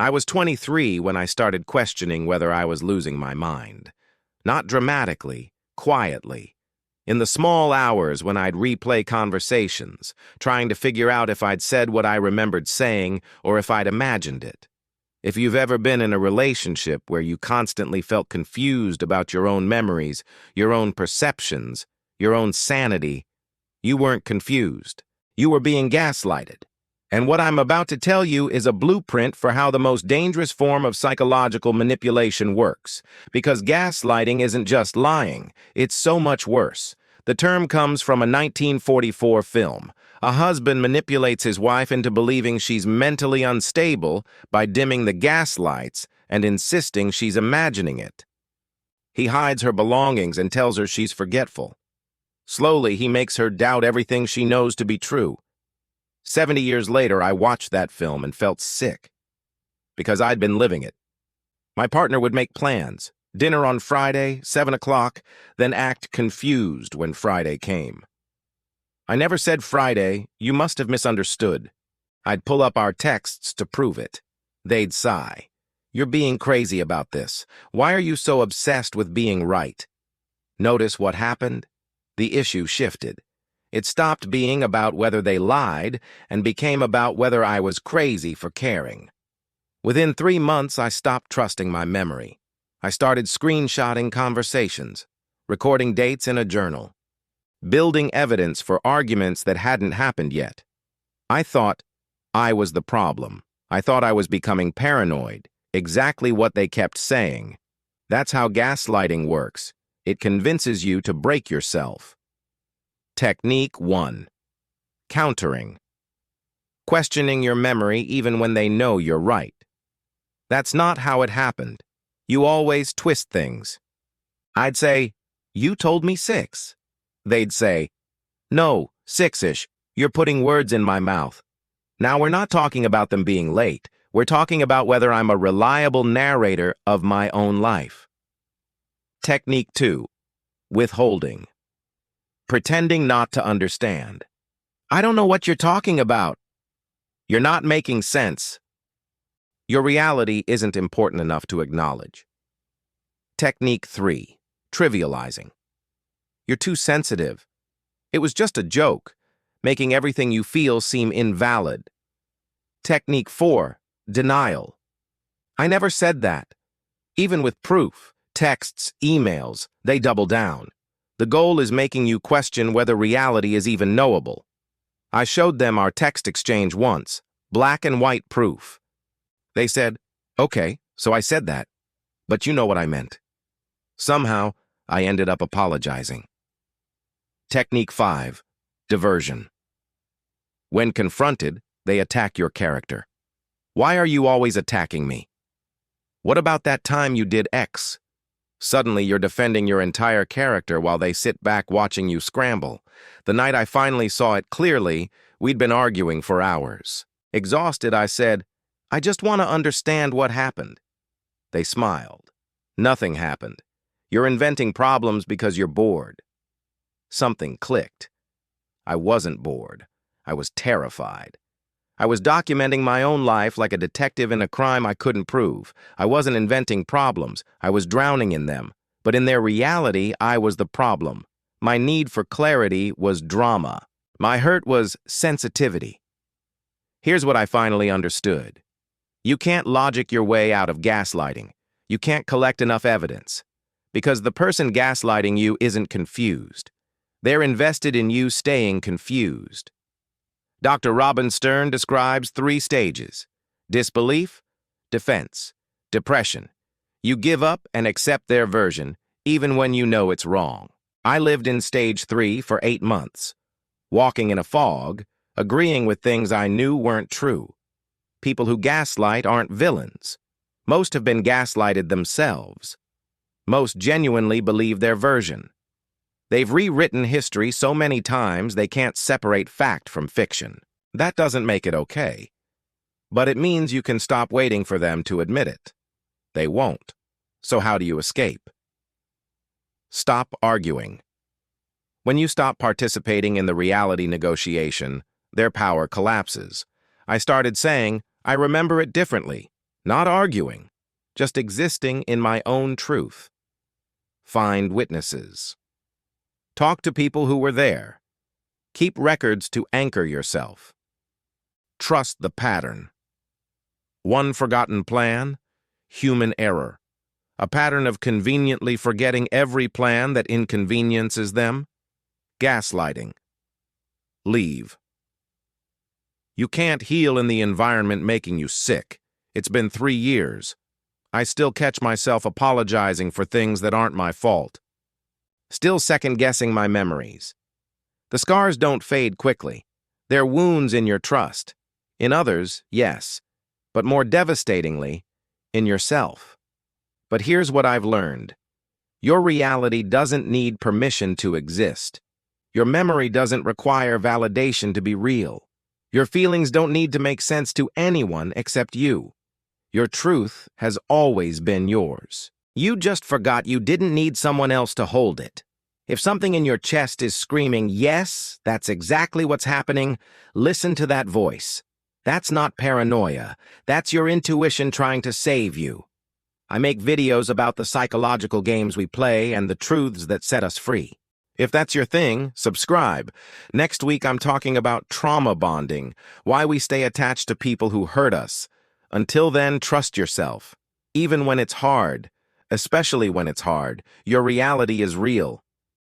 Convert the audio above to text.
I was 23 when I started questioning whether I was losing my mind. Not dramatically, quietly. In the small hours when I'd replay conversations, trying to figure out if I'd said what I remembered saying or if I'd imagined it. If you've ever been in a relationship where you constantly felt confused about your own memories, your own perceptions, your own sanity, you weren't confused. You were being gaslighted. And what I'm about to tell you is a blueprint for how the most dangerous form of psychological manipulation works. Because gaslighting isn't just lying, it's so much worse. The term comes from a 1944 film. A husband manipulates his wife into believing she's mentally unstable by dimming the gas lights and insisting she's imagining it. He hides her belongings and tells her she's forgetful. Slowly, he makes her doubt everything she knows to be true. 70 years later, I watched that film and felt sick, because I'd been living it. My partner would make plans, dinner on Friday, 7 o'clock, then act confused when Friday came. I never said Friday, you must have misunderstood. I'd pull up our texts to prove it. They'd sigh. You're being crazy about this. Why are you so obsessed with being right? Notice what happened? The issue shifted. It stopped being about whether they lied and became about whether I was crazy for caring. Within 3 months, I stopped trusting my memory. I started screenshotting conversations, recording dates in a journal, building evidence for arguments that hadn't happened yet. I thought I was the problem. I thought I was becoming paranoid, exactly what they kept saying. That's how gaslighting works. It convinces you to break yourself. Technique 1. Countering. Questioning your memory even when they know you're right. That's not how it happened. You always twist things. I'd say, you told me 6. They'd say, no, 6-ish. You're putting words in my mouth. Now we're not talking about them being late. We're talking about whether I'm a reliable narrator of my own life. Technique 2. Withholding. Pretending not to understand. I don't know what you're talking about. You're not making sense. Your reality isn't important enough to acknowledge. Technique 3. Trivializing. You're too sensitive. It was just a joke, making everything you feel seem invalid. Technique 4. Denial. I never said that. Even with proof, texts, emails, they double down. The goal is making you question whether reality is even knowable. I showed them our text exchange once, black and white proof. They said, okay, so I said that, but you know what I meant. Somehow, I ended up apologizing. Technique 5. Diversion. When confronted, they attack your character. Why are you always attacking me? What about that time you did X? Suddenly, you're defending your entire character while they sit back watching you scramble. The night I finally saw it clearly, we'd been arguing for hours. Exhausted, I said, I just want to understand what happened. They smiled. Nothing happened. You're inventing problems because you're bored. Something clicked. I wasn't bored. I was terrified. I was documenting my own life like a detective in a crime I couldn't prove. I wasn't inventing problems. I was drowning in them. But in their reality, I was the problem. My need for clarity was drama. My hurt was sensitivity. Here's what I finally understood. You can't logic your way out of gaslighting. You can't collect enough evidence. Because the person gaslighting you isn't confused. They're invested in you staying confused. Dr. Robin Stern describes 3 stages: disbelief, defense, depression. You give up and accept their version, even when you know it's wrong. I lived in stage 3 for 8 months, walking in a fog, agreeing with things I knew weren't true. People who gaslight aren't villains. Most have been gaslighted themselves. Most genuinely believe their version. They've rewritten history so many times they can't separate fact from fiction. That doesn't make it okay. But it means you can stop waiting for them to admit it. They won't. So how do you escape? Stop arguing. When you stop participating in the reality negotiation, their power collapses. I started saying, I remember it differently. Not arguing, just existing in my own truth. Find witnesses. Talk to people who were there. Keep records to anchor yourself. Trust the pattern. One forgotten plan, human error. A pattern of conveniently forgetting every plan that inconveniences them. Gaslighting. Leave. You can't heal in the environment making you sick. It's been 3 years. I still catch myself apologizing for things that aren't my fault. Still second-guessing my memories. The scars don't fade quickly. They're wounds in your trust. In others, yes, but more devastatingly, in yourself. But here's what I've learned. Your reality doesn't need permission to exist. Your memory doesn't require validation to be real. Your feelings don't need to make sense to anyone except you. Your truth has always been yours. You just forgot you didn't need someone else to hold it. If something in your chest is screaming, yes, that's exactly what's happening, listen to that voice. That's not paranoia. That's your intuition trying to save you. I make videos about the psychological games we play and the truths that set us free. If that's your thing, subscribe. Next week, I'm talking about trauma bonding, why we stay attached to people who hurt us. Until then, trust yourself. Even when it's hard, especially when it's hard, your reality is real.